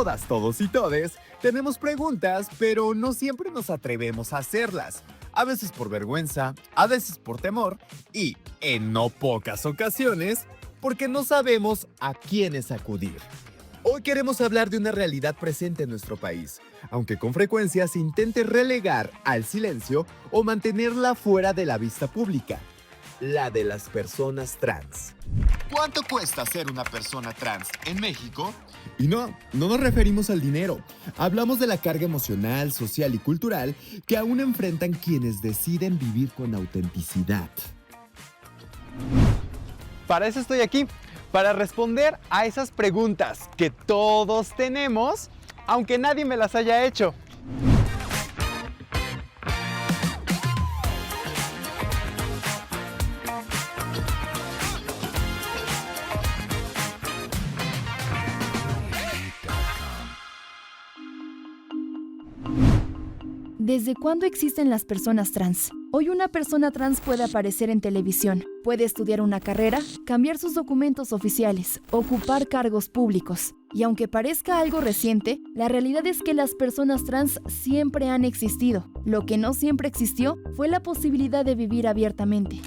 todas, todos y todes, tenemos preguntas, pero no siempre nos atrevemos a hacerlas. A veces por vergüenza, a veces por temor y, en no pocas ocasiones, porque no sabemos a quiénes acudir. Hoy queremos hablar de una realidad presente en nuestro país, aunque con frecuencia se intente relegar al silencio o mantenerla fuera de la vista pública: la de las personas trans. ¿Cuánto cuesta ser una persona trans en México? Y no nos referimos al dinero. Hablamos de la carga emocional, social y cultural que aún enfrentan quienes deciden vivir con autenticidad. Para eso estoy aquí, para responder a esas preguntas que todos tenemos, aunque nadie me las haya hecho. ¿Desde cuándo existen las personas trans? Hoy una persona trans puede aparecer en televisión, puede estudiar una carrera, cambiar sus documentos oficiales, ocupar cargos públicos. Y aunque parezca algo reciente, la realidad es que las personas trans siempre han existido. Lo que no siempre existió fue la posibilidad de vivir abiertamente.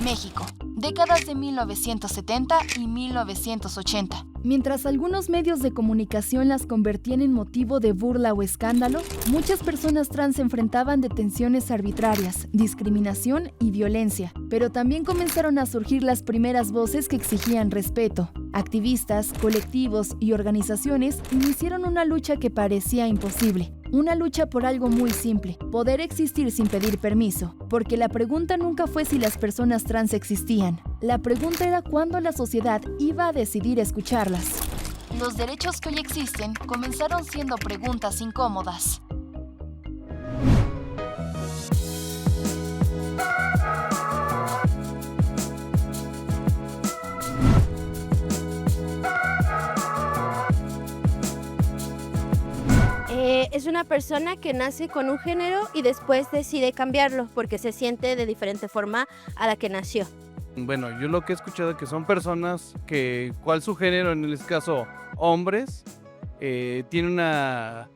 México, décadas de 1970 y 1980. Mientras algunos medios de comunicación las convertían en motivo de burla o escándalo, muchas personas trans enfrentaban detenciones arbitrarias, discriminación y violencia. Pero también comenzaron a surgir las primeras voces que exigían respeto. Activistas, colectivos y organizaciones iniciaron una lucha que parecía imposible. Una lucha por algo muy simple: poder existir sin pedir permiso. Porque la pregunta nunca fue si las personas trans existían. La pregunta era cuándo la sociedad iba a decidir escucharlas. Los derechos que hoy existen comenzaron siendo preguntas incómodas. Es una persona que nace con un género y después decide cambiarlo porque se siente de diferente forma a la que nació. Bueno, yo lo que he escuchado es que son personas que, cual su género, en este caso hombres, tiene una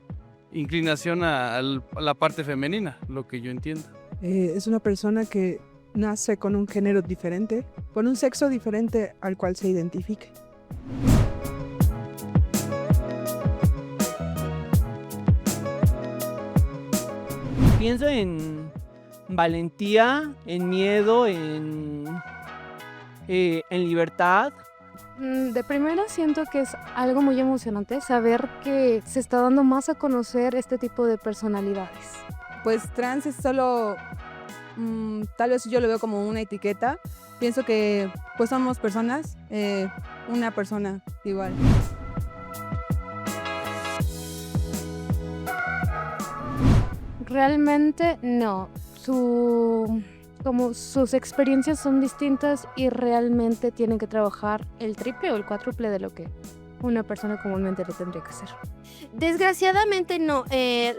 inclinación a la parte femenina, lo que yo entiendo. Es una persona que nace con un género diferente, con un sexo diferente al cual se identifique. Pienso en valentía, en miedo, en libertad. De primera siento que es algo muy emocionante saber que se está dando más a conocer este tipo de personalidades. Pues trans es solo, tal vez yo lo veo como una etiqueta. Pienso que pues somos personas, una persona igual. Realmente no. Como sus experiencias son distintas y realmente tienen que trabajar el triple o el cuádruple de lo que una persona comúnmente lo tendría que hacer. Desgraciadamente no.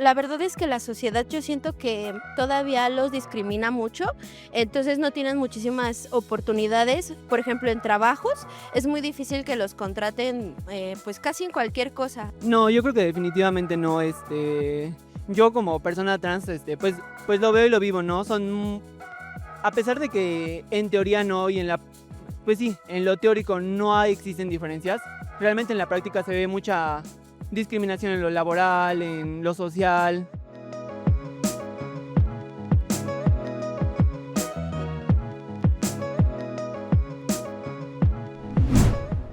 La verdad es que la sociedad, yo siento que todavía los discrimina mucho, entonces no tienen muchísimas oportunidades. Por ejemplo, en trabajos es muy difícil que los contraten pues casi en cualquier cosa. No, yo creo que definitivamente no. Yo como persona trans, pues lo veo y lo vivo, ¿no? A pesar de que en teoría no y pues sí, en lo teórico no existen diferencias, realmente en la práctica se ve mucha discriminación en lo laboral, en lo social.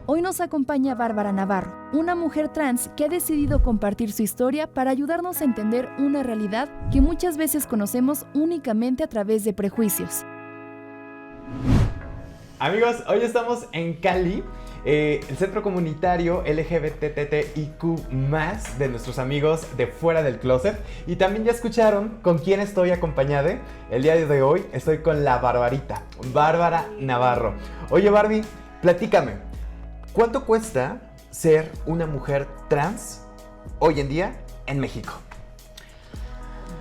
Hoy nos acompaña Bárbara Navarro, una mujer trans que ha decidido compartir su historia para ayudarnos a entender una realidad que muchas veces conocemos únicamente a través de prejuicios. Amigos, hoy estamos en Cali, el centro comunitario LGBTTIQ+, de nuestros amigos de Fuera del Closet. Y también ya escucharon con quién estoy acompañada. El día de hoy estoy con la Barbarita, Bárbara Navarro. Oye, Barbie, platícame, ¿cuánto cuesta ser una mujer trans hoy en día en México?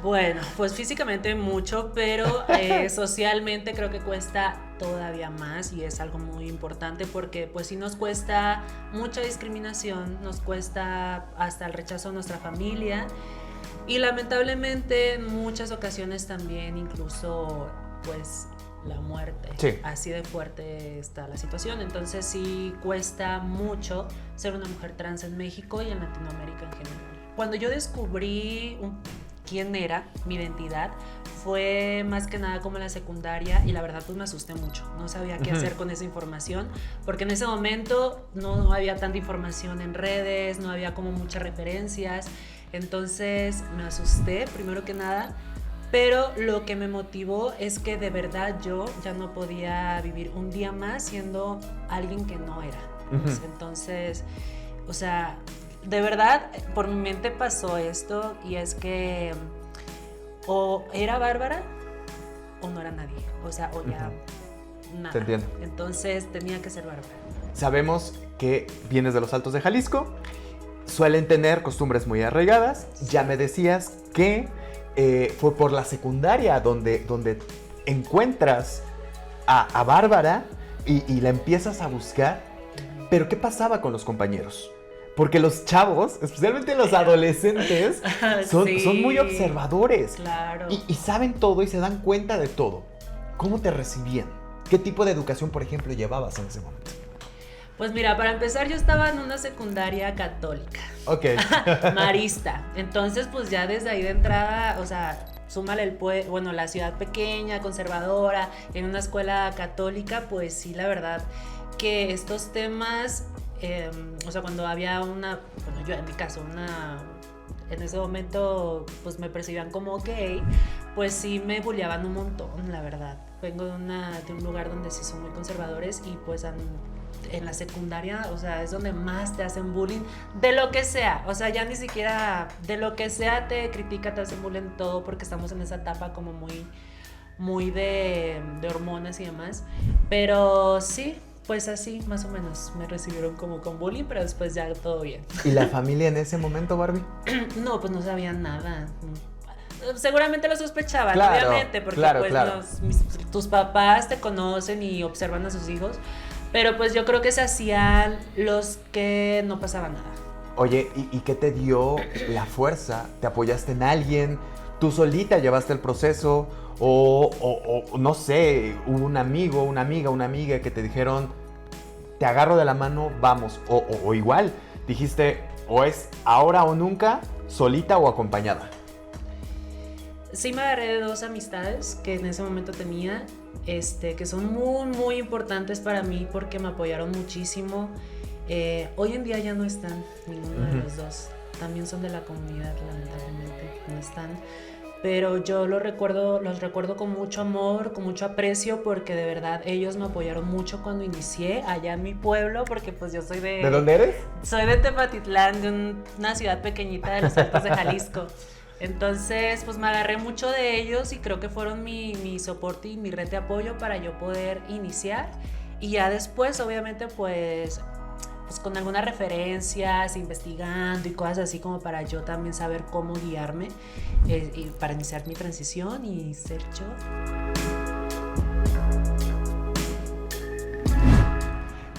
Bueno, pues físicamente mucho, pero socialmente creo que cuesta todavía más y es algo muy importante porque pues sí nos cuesta mucha discriminación, nos cuesta hasta el rechazo de nuestra familia y lamentablemente en muchas ocasiones también incluso pues la muerte. Sí. Así de fuerte está la situación, entonces sí cuesta mucho ser una mujer trans en México y en Latinoamérica en general. Cuando yo descubrí quién era, mi identidad, fue más que nada como en la secundaria y la verdad pues me asusté mucho, no sabía qué hacer con esa información porque en ese momento no había tanta información en redes, no había como muchas referencias, entonces me asusté primero que nada, pero lo que me motivó es que de verdad yo ya no podía vivir un día más siendo alguien que no era. Entonces, o sea, de verdad por mi mente pasó esto y es que o era Bárbara o no era nadie, o sea, o ya nada. Te entiendo. Entonces tenía que ser Bárbara. Sabemos que vienes de los Altos de Jalisco, suelen tener costumbres muy arraigadas. Ya me decías que fue por la secundaria donde encuentras a Bárbara y la empiezas a buscar. Pero ¿qué pasaba con los compañeros? Porque los chavos, especialmente los adolescentes, son muy observadores. Claro. Y saben todo y se dan cuenta de todo. ¿Cómo te recibían? ¿Qué tipo de educación, por ejemplo, llevabas en ese momento? Pues mira, para empezar yo estaba en una secundaria católica. Ok. Marista. Entonces pues ya desde ahí de entrada, o sea, súmale la ciudad pequeña, conservadora, en una escuela católica, pues sí, la verdad que estos temas, o sea, cuando había yo en mi caso, en ese momento pues me percibían como gay, pues sí me bulleaban un montón, la verdad. Vengo de un lugar donde sí son muy conservadores y pues en la secundaria, o sea, es donde más te hacen bullying de lo que sea, o sea, ya ni siquiera de lo que sea te critica, te hacen bullying todo porque estamos en esa etapa como muy de hormonas y demás, pero sí, pues así más o menos me recibieron como con bullying, pero después ya todo bien. ¿Y la familia en ese momento, Barbie? No, pues no sabían nada. Seguramente lo sospechaban, claro, obviamente, porque claro. Tus papás te conocen y observan a sus hijos, pero pues yo creo que se hacían los que no pasaba nada. Oye, ¿y qué te dio la fuerza? ¿Te apoyaste en alguien? ¿Tú solita llevaste el proceso? O no sé, hubo un amigo, una amiga que te dijeron, te agarro de la mano, vamos. O igual, dijiste, o es ahora o nunca, solita o acompañada. Sí me agarré de dos amistades que en ese momento tenía, que son muy, muy importantes para mí porque me apoyaron muchísimo. Hoy en día ya no están ninguno de los dos. También son de la comunidad, lamentablemente, no están. Pero yo los recuerdo con mucho amor, con mucho aprecio, porque de verdad ellos me apoyaron mucho cuando inicié allá en mi pueblo, porque pues yo soy de... ¿De dónde eres? Soy de Tepatitlán, de una ciudad pequeñita de los Altos de Jalisco. Entonces, pues me agarré mucho de ellos y creo que fueron mi soporte y mi red de apoyo para yo poder iniciar. Y ya después, obviamente, pues con algunas referencias, investigando y cosas así como para yo también saber cómo guiarme y para iniciar mi transición y ser yo.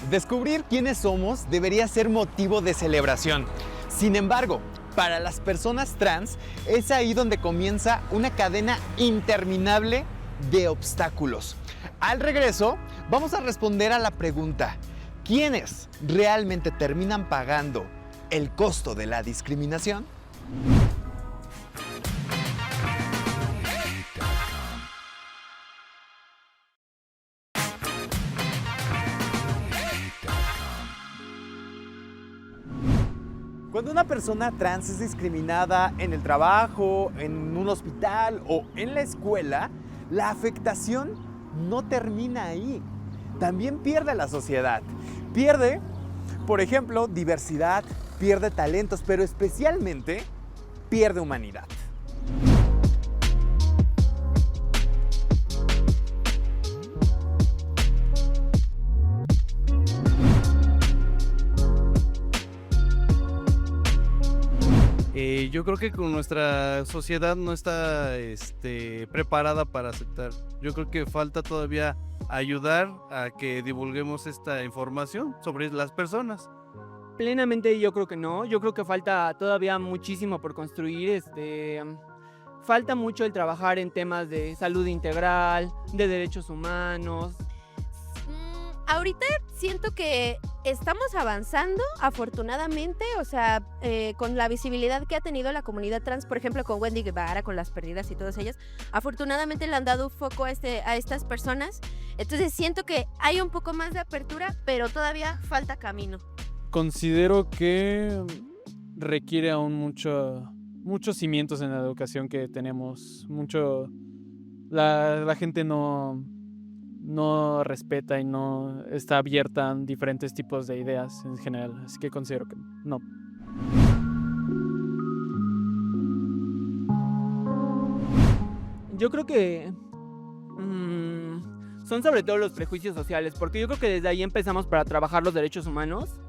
Descubrir quiénes somos debería ser motivo de celebración. Sin embargo, para las personas trans es ahí donde comienza una cadena interminable de obstáculos. Al regreso, vamos a responder a la pregunta: ¿quiénes realmente terminan pagando el costo de la discriminación? Cuando una persona trans es discriminada en el trabajo, en un hospital o en la escuela, la afectación no termina ahí. También pierde la sociedad. Pierde, por ejemplo, diversidad, pierde talentos, pero especialmente pierde humanidad. yo creo que con nuestra sociedad no está preparada para aceptar. Yo creo que falta todavía ayudar a que divulguemos esta información sobre las personas. Plenamente yo creo que no, yo creo que falta todavía muchísimo por construir, falta mucho el trabajar en temas de salud integral, de derechos humanos. Ahorita siento que estamos avanzando, afortunadamente, o sea, con la visibilidad que ha tenido la comunidad trans, por ejemplo, con Wendy Guevara, con Las Perdidas y todas ellas, afortunadamente le han dado un foco a estas personas. Entonces siento que hay un poco más de apertura, pero todavía falta camino. Considero que requiere aún muchos cimientos en la educación que tenemos. La gente no respeta y no está abierta a diferentes tipos de ideas en general. Así que considero que no. Yo creo que son sobre todo los prejuicios sociales, porque yo creo que desde ahí empezamos para trabajar los derechos humanos.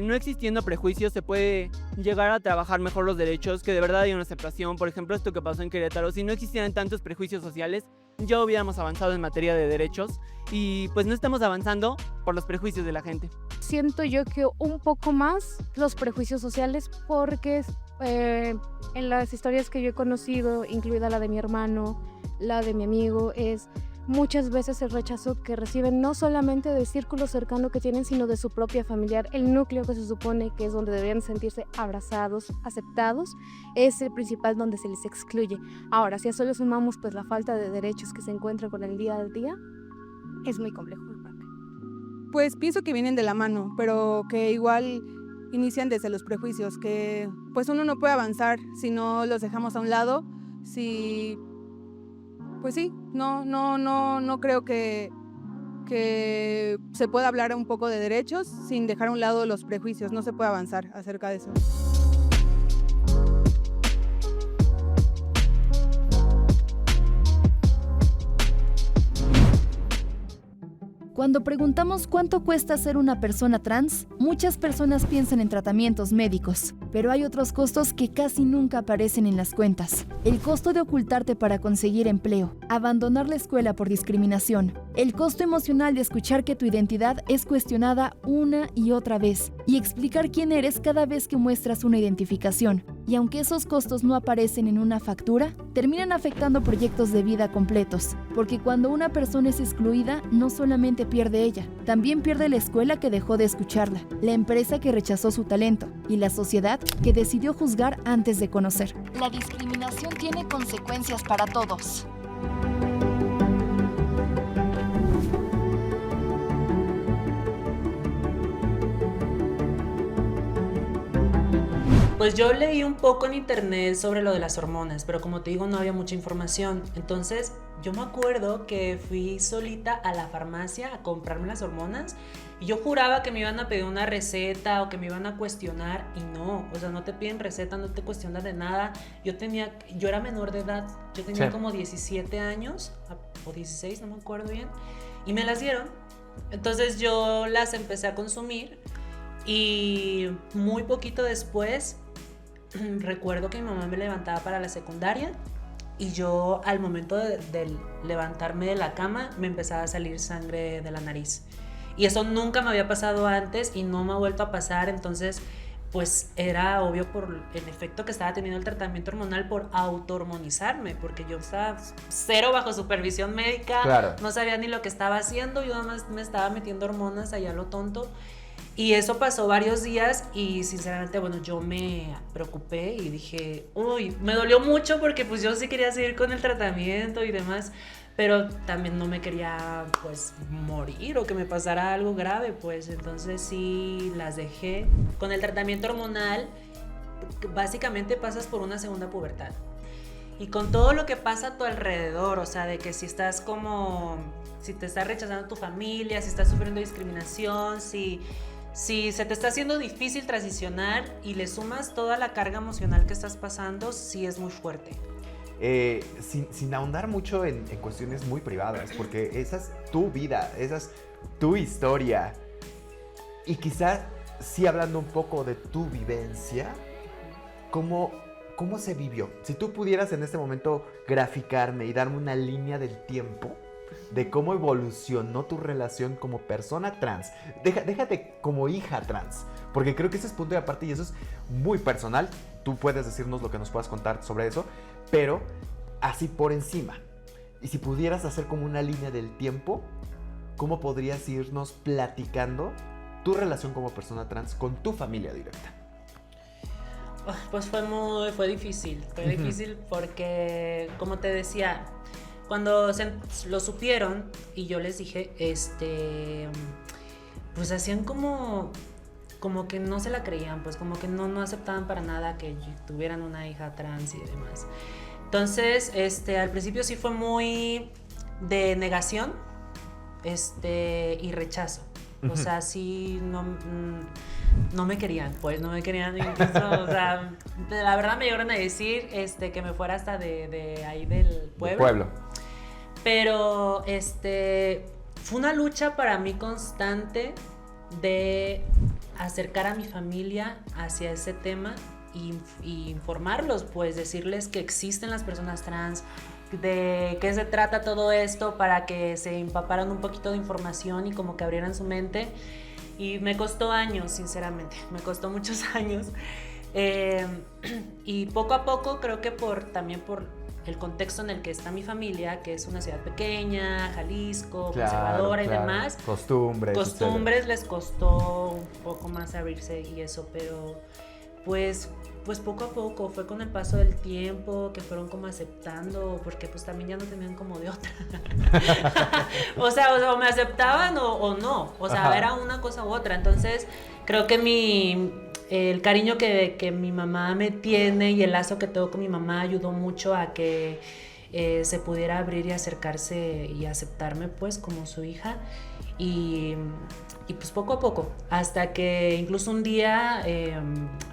No existiendo prejuicios se puede llegar a trabajar mejor los derechos, que de verdad hay una aceptación. Por ejemplo, esto que pasó en Querétaro, si no existieran tantos prejuicios sociales, ya hubiéramos avanzado en materia de derechos, y pues no estamos avanzando por los prejuicios de la gente. Siento yo que un poco más los prejuicios sociales, porque en las historias que yo he conocido, incluida la de mi hermano, la de mi amigo, es muchas veces el rechazo que reciben no solamente del círculo cercano que tienen, sino de su propia familiar. El núcleo que se supone que es donde deberían sentirse abrazados, aceptados, es el principal donde se les excluye. Ahora, si a eso le sumamos pues la falta de derechos que se encuentra con el día a día, es muy complejo. Pues pienso que vienen de la mano, pero que igual inician desde los prejuicios, que pues uno no puede avanzar si no los dejamos a un lado, pues sí, no creo que se pueda hablar un poco de derechos sin dejar a un lado los prejuicios. No se puede avanzar acerca de eso. Cuando preguntamos cuánto cuesta ser una persona trans, muchas personas piensan en tratamientos médicos, pero hay otros costos que casi nunca aparecen en las cuentas. El costo de ocultarte para conseguir empleo, abandonar la escuela por discriminación, el costo emocional de escuchar que tu identidad es cuestionada una y otra vez, y explicar quién eres cada vez que muestras una identificación. Y aunque esos costos no aparecen en una factura, terminan afectando proyectos de vida completos, porque cuando una persona es excluida, no solamente pierde ella, también pierde la escuela que dejó de escucharla, la empresa que rechazó su talento y la sociedad que decidió juzgar antes de conocer. La discriminación tiene consecuencias para todos. Pues yo leí un poco en internet sobre lo de las hormonas, pero como te digo, no había mucha información. Entonces, yo me acuerdo que fui solita a la farmacia a comprarme las hormonas y yo juraba que me iban a pedir una receta o que me iban a cuestionar, y no, o sea, no te piden receta, no te cuestionan de nada. Yo era menor de edad, yo tenía como 17 años o 16, no me acuerdo bien, y me las dieron. Entonces yo las empecé a consumir y muy poquito después recuerdo que mi mamá me levantaba para la secundaria y yo al momento de levantarme de la cama me empezaba a salir sangre de la nariz, y eso nunca me había pasado antes y no me ha vuelto a pasar. Entonces pues era obvio por el efecto que estaba teniendo el tratamiento hormonal por autohormonizarme, porque yo estaba cero bajo supervisión médica, claro. No sabía ni lo que estaba haciendo, yo nada más me estaba metiendo hormonas allá a lo tonto. Y eso pasó varios días y sinceramente, bueno, yo me preocupé y dije, uy, me dolió mucho porque pues yo sí quería seguir con el tratamiento y demás, pero también no me quería pues morir o que me pasara algo grave, pues entonces sí las dejé. Con el tratamiento hormonal básicamente pasas por una segunda pubertad y con todo lo que pasa a tu alrededor, o sea, de que si te está rechazando tu familia, si estás sufriendo discriminación, si se te está haciendo difícil transicionar y le sumas toda la carga emocional que estás pasando, sí es muy fuerte. Sin ahondar mucho en cuestiones muy privadas, porque esa es tu vida, esa es tu historia. Y quizás sí hablando un poco de tu vivencia, ¿cómo ¿cómo se vivió? Si tú pudieras en este momento graficarme y darme una línea del tiempo de cómo evolucionó tu relación como persona trans. Déjate como hija trans, porque creo que ese es punto de aparte y eso es muy personal. Tú puedes decirnos lo que nos puedas contar sobre eso, pero así por encima. Y si pudieras hacer como una línea del tiempo, ¿cómo podrías irnos platicando tu relación como persona trans con tu familia directa? Pues fue difícil. Fue difícil porque, como te decía, cuando lo supieron y yo les dije, pues hacían como que no se la creían, pues como que no aceptaban para nada que tuvieran una hija trans y demás. Entonces, al principio sí fue muy de negación, y rechazo. O sea, sí, no me querían, pues, no me querían incluso, o sea, la verdad me llegaron a decir, que me fuera hasta de ahí del pueblo. Pero, fue una lucha para mí constante de acercar a mi familia hacia ese tema y informarlos, pues, decirles que existen las personas trans, de qué se trata todo esto, para que se empaparan un poquito de información y como que abrieran su mente. Y me costó años, sinceramente, me costó muchos años. Y poco a poco, creo que también por el contexto en el que está mi familia, que es una ciudad pequeña, Jalisco, conservadora y demás. Costumbres les costó un poco más abrirse y eso, pero pues poco a poco, fue con el paso del tiempo que fueron como aceptando, porque pues también ya no tenían como de otra. o sea, o me aceptaban o no, o sea, era una cosa u otra. Entonces, creo que el cariño que mi mamá me tiene y el lazo que tengo con mi mamá ayudó mucho a que se pudiera abrir y acercarse y aceptarme, pues, como su hija. Y pues poco a poco, hasta que incluso un día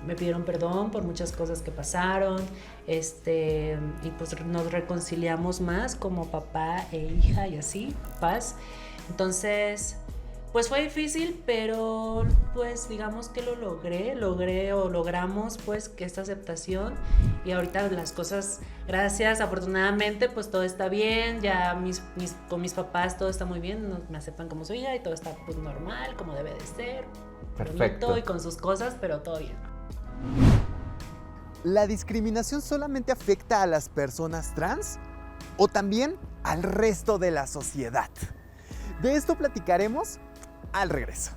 me pidieron perdón por muchas cosas que pasaron, y pues nos reconciliamos más como papá e hija y así, papás. Entonces, pues fue difícil, pero pues digamos que lo logramos pues que esta aceptación, y ahorita las cosas, gracias, afortunadamente pues todo está bien, ya con mis papás todo está muy bien, me aceptan como soy hija y todo está pues normal, como debe de ser, perfecto, bonito y con sus cosas, pero todo bien. ¿La discriminación solamente afecta a las personas trans o también al resto de la sociedad? De esto platicaremos al regreso.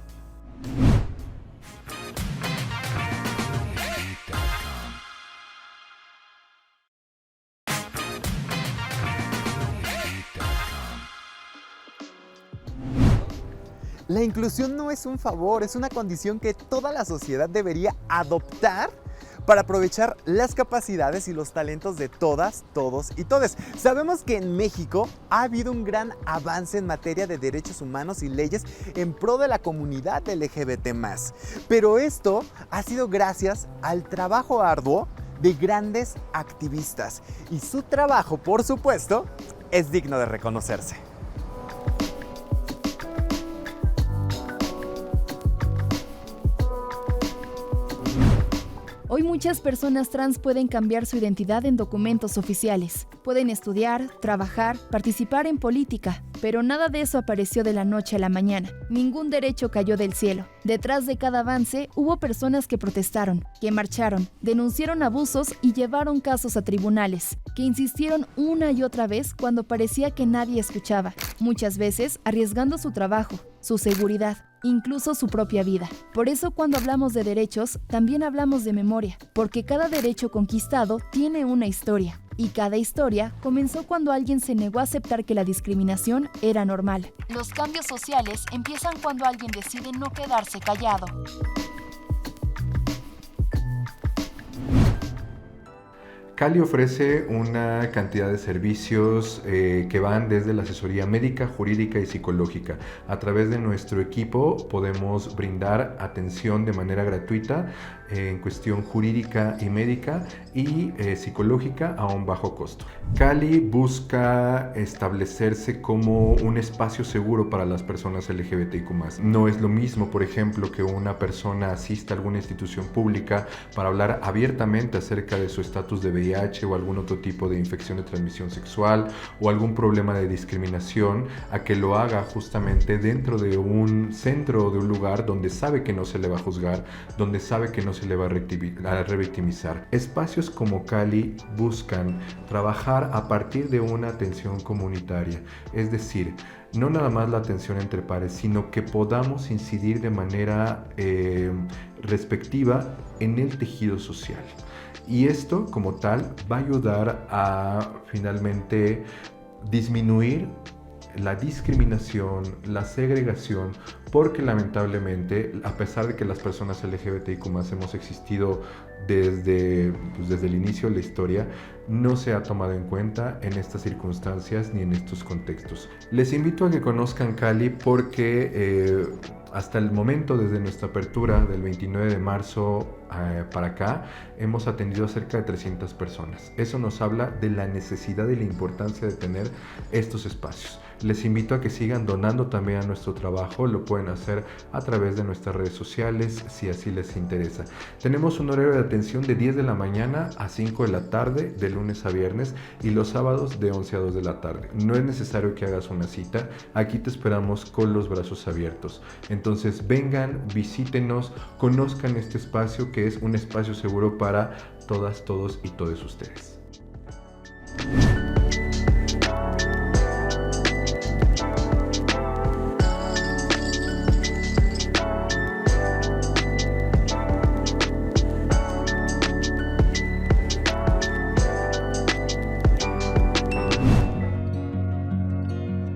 La inclusión no es un favor, es una condición que toda la sociedad debería adoptar para aprovechar las capacidades y los talentos de todas, todos y todes. Sabemos que en México ha habido un gran avance en materia de derechos humanos y leyes en pro de la comunidad LGBT+. Pero esto ha sido gracias al trabajo arduo de grandes activistas. Y su trabajo, por supuesto, es digno de reconocerse. Hoy muchas personas trans pueden cambiar su identidad en documentos oficiales. Pueden estudiar, trabajar, participar en política, pero nada de eso apareció de la noche a la mañana. Ningún derecho cayó del cielo. Detrás de cada avance hubo personas que protestaron, que marcharon, denunciaron abusos y llevaron casos a tribunales, que insistieron una y otra vez cuando parecía que nadie escuchaba, muchas veces arriesgando su trabajo, su seguridad, incluso su propia vida. Por eso cuando hablamos de derechos, también hablamos de memoria, porque cada derecho conquistado tiene una historia. Y cada historia comenzó cuando alguien se negó a aceptar que la discriminación era normal. Los cambios sociales empiezan cuando alguien decide no quedarse callado. Cali ofrece una cantidad de servicios que van desde la asesoría médica, jurídica y psicológica. A través de nuestro equipo podemos brindar atención de manera gratuita en cuestión jurídica y médica y psicológica a un bajo costo. Cali busca establecerse como un espacio seguro para las personas LGBTIQ+. No es lo mismo, por ejemplo, que una persona asista a alguna institución pública para hablar abiertamente acerca de su estatus de VIH o algún otro tipo de infección de transmisión sexual o algún problema de discriminación, a que lo haga justamente dentro de un centro o de un lugar donde sabe que no se le va a juzgar, donde sabe que no se le va a revictimizar. Espacios como Cali buscan trabajar a partir de una atención comunitaria, es decir, no nada más la atención entre pares, sino que podamos incidir de manera respectiva en el tejido social. Y esto, como tal, va a ayudar a finalmente disminuir la discriminación, la segregación, porque lamentablemente, a pesar de que las personas LGBTIQ+ hemos existido desde el inicio de la historia, no se ha tomado en cuenta en estas circunstancias ni en estos contextos. Les invito a que conozcan Cali porque hasta el momento, desde nuestra apertura del 29 de marzo para acá, hemos atendido a cerca de 300 personas. Eso nos habla de la necesidad y la importancia de tener estos espacios. Les invito a que sigan donando también a nuestro trabajo. Lo pueden hacer a través de nuestras redes sociales si así les interesa. Tenemos un horario de atención de 10 de la mañana a 5 de la tarde, de lunes a viernes, y los sábados de 11 a 2 de la tarde. No es necesario que hagas una cita. Aquí te esperamos con los brazos abiertos. Entonces vengan, visítenos, conozcan este espacio que es un espacio seguro para todas, todos y todos ustedes.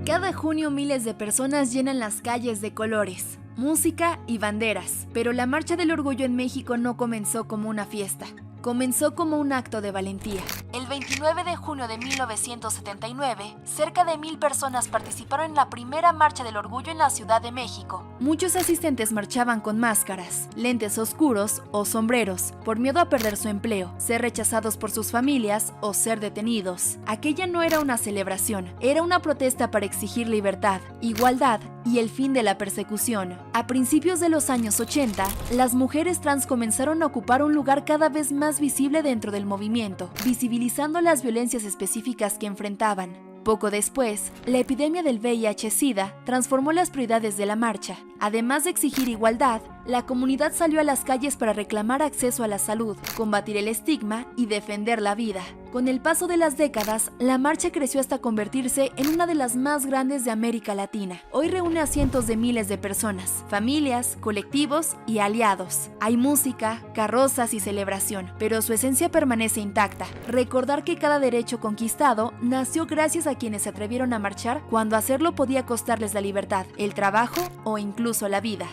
Cada junio miles de personas llenan las calles de colores, música y banderas, pero la Marcha del Orgullo en México no comenzó como una fiesta. Comenzó como un acto de valentía. El 29 de junio de 1979, cerca de 1000 personas participaron en la primera Marcha del Orgullo en la Ciudad de México. Muchos asistentes marchaban con máscaras, lentes oscuros o sombreros, por miedo a perder su empleo, ser rechazados por sus familias o ser detenidos. Aquella no era una celebración, era una protesta para exigir libertad, igualdad y el fin de la persecución. A principios de los años 80, las mujeres trans comenzaron a ocupar un lugar cada vez más visible dentro del movimiento, visibilizando las violencias específicas que enfrentaban. Poco después, la epidemia del VIH-Sida transformó las prioridades de la marcha. Además de exigir igualdad, la comunidad salió a las calles para reclamar acceso a la salud, combatir el estigma y defender la vida. Con el paso de las décadas, la marcha creció hasta convertirse en una de las más grandes de América Latina. Hoy reúne a cientos de miles de personas, familias, colectivos y aliados. Hay música, carrozas y celebración, pero su esencia permanece intacta. Recordar que cada derecho conquistado nació gracias a quienes se atrevieron a marchar cuando hacerlo podía costarles la libertad, el trabajo o incluso la vida.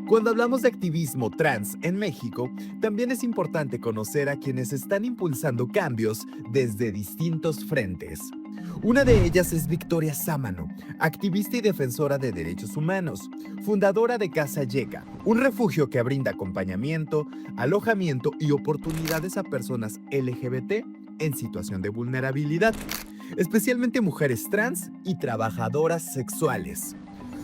Cuando hablamos de activismo trans en México, también es importante conocer a quienes están impulsando cambios desde distintos frentes. Una de ellas es Victoria Sámano, activista y defensora de derechos humanos, fundadora de Casa Yeca, un refugio que brinda acompañamiento, alojamiento y oportunidades a personas LGBT en situación de vulnerabilidad, especialmente mujeres trans y trabajadoras sexuales.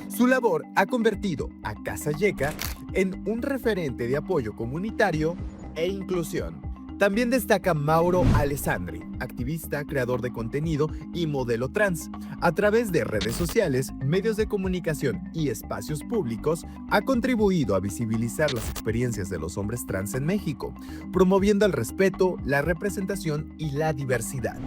Su labor ha convertido a Casa Yeca en un referente de apoyo comunitario e inclusión. También destaca Mauro Alessandri, activista, creador de contenido y modelo trans. A través de redes sociales, medios de comunicación y espacios públicos, ha contribuido a visibilizar las experiencias de los hombres trans en México, promoviendo el respeto, la representación y la diversidad.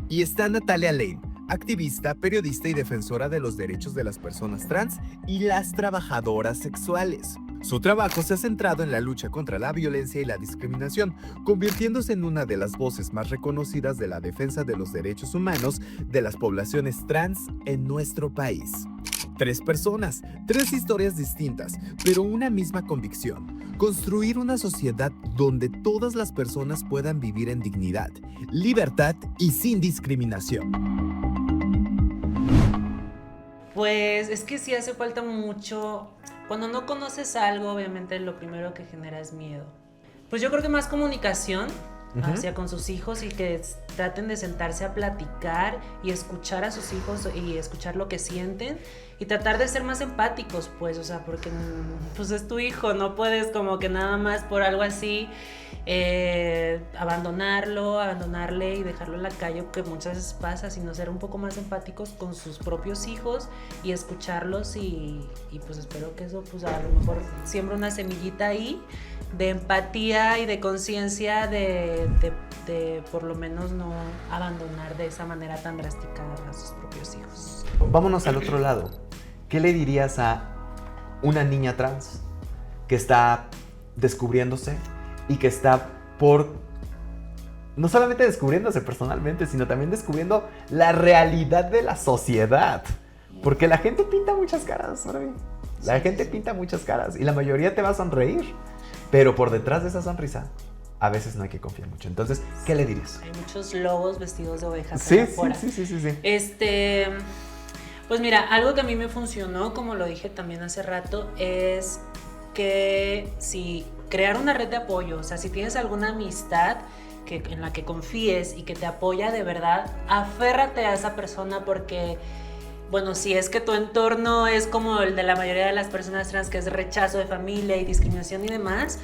Y está Natalia Lane, activista, periodista y defensora de los derechos de las personas trans y las trabajadoras sexuales. Su trabajo se ha centrado en la lucha contra la violencia y la discriminación, convirtiéndose en una de las voces más reconocidas de la defensa de los derechos humanos de las poblaciones trans en nuestro país. 3 personas, 3 historias distintas, pero una misma convicción: construir una sociedad donde todas las personas puedan vivir en dignidad, libertad y sin discriminación. Pues es que sí hace falta mucho. Cuando no conoces algo, obviamente lo primero que genera es miedo. Pues yo creo que más comunicación hacia con sus hijos y que traten de sentarse a platicar y escuchar a sus hijos y escuchar lo que sienten y tratar de ser más empáticos, pues, o sea, porque pues es tu hijo, no puedes como que nada más por algo así abandonarle y dejarlo en la calle, que muchas veces pasa, sino ser un poco más empáticos con sus propios hijos y escucharlos y pues espero que eso pues a lo mejor siembra una semillita ahí de empatía y de conciencia de por lo menos no abandonar de esa manera tan drástica a sus propios hijos. Vámonos al otro lado. ¿Qué le dirías a una niña trans que está descubriéndose y que está no solamente descubriéndose personalmente, sino también descubriendo la realidad de la sociedad? Porque la gente pinta muchas caras, Barbie. La gente pinta muchas caras y la mayoría te va a sonreír. Pero por detrás de esa sonrisa, a veces no hay que confiar mucho. Entonces, ¿qué le dirías? Hay muchos lobos vestidos de ovejas Sí. afuera. Pues mira, algo que a mí me funcionó, como lo dije también hace rato, es que si crear una red de apoyo, o sea, si tienes alguna amistad en la que confíes y que te apoya de verdad, aférrate a esa persona porque, bueno, si es que tu entorno es como el de la mayoría de las personas trans, que es rechazo de familia y discriminación y demás,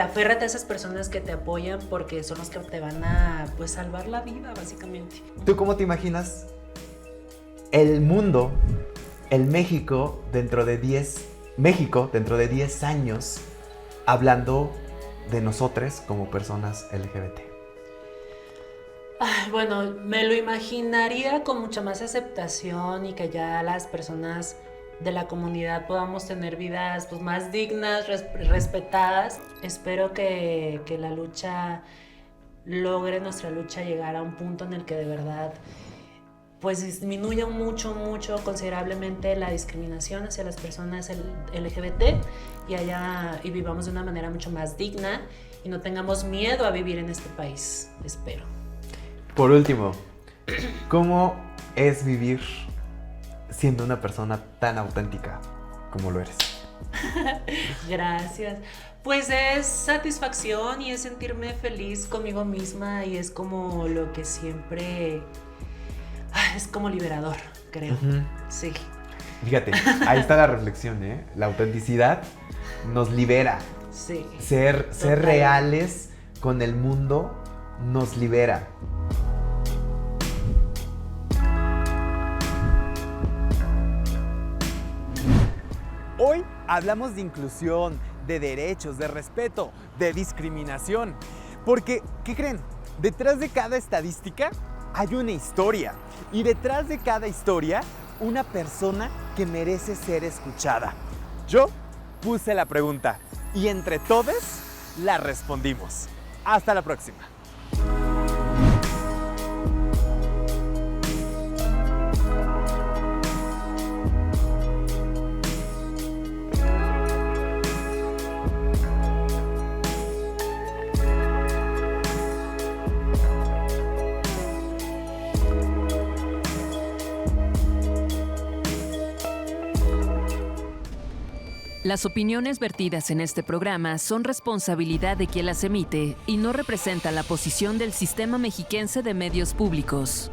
aférrate a esas personas que te apoyan porque son los que te van a, pues, salvar la vida, básicamente. ¿Tú cómo te imaginas el mundo, el México dentro de 10 años hablando de nosotros como personas LGBT? Bueno, me lo imaginaría con mucha más aceptación y que ya las personas de la comunidad podamos tener vidas pues, más dignas, respetadas. Espero que nuestra lucha llegar a un punto en el que de verdad pues disminuya mucho considerablemente la discriminación hacia las personas LGBT y vivamos de una manera mucho más digna y no tengamos miedo a vivir en este país, espero. Por último, ¿cómo es vivir siendo una persona tan auténtica como lo eres? Gracias. Pues es satisfacción y es sentirme feliz conmigo misma y es como lo que siempre... es como liberador, creo. Sí. Fíjate, ahí está la reflexión, ¿eh? La autenticidad nos libera. Sí. Ser reales con el mundo nos libera. Hoy hablamos de inclusión, de derechos, de respeto, de discriminación. Porque, ¿qué creen? Detrás de cada estadística hay una historia. Y detrás de cada historia, una persona que merece ser escuchada. Yo puse la pregunta y entre todos la respondimos. Hasta la próxima. Las opiniones vertidas en este programa son responsabilidad de quien las emite y no representan la posición del Sistema Mexiquense de Medios Públicos.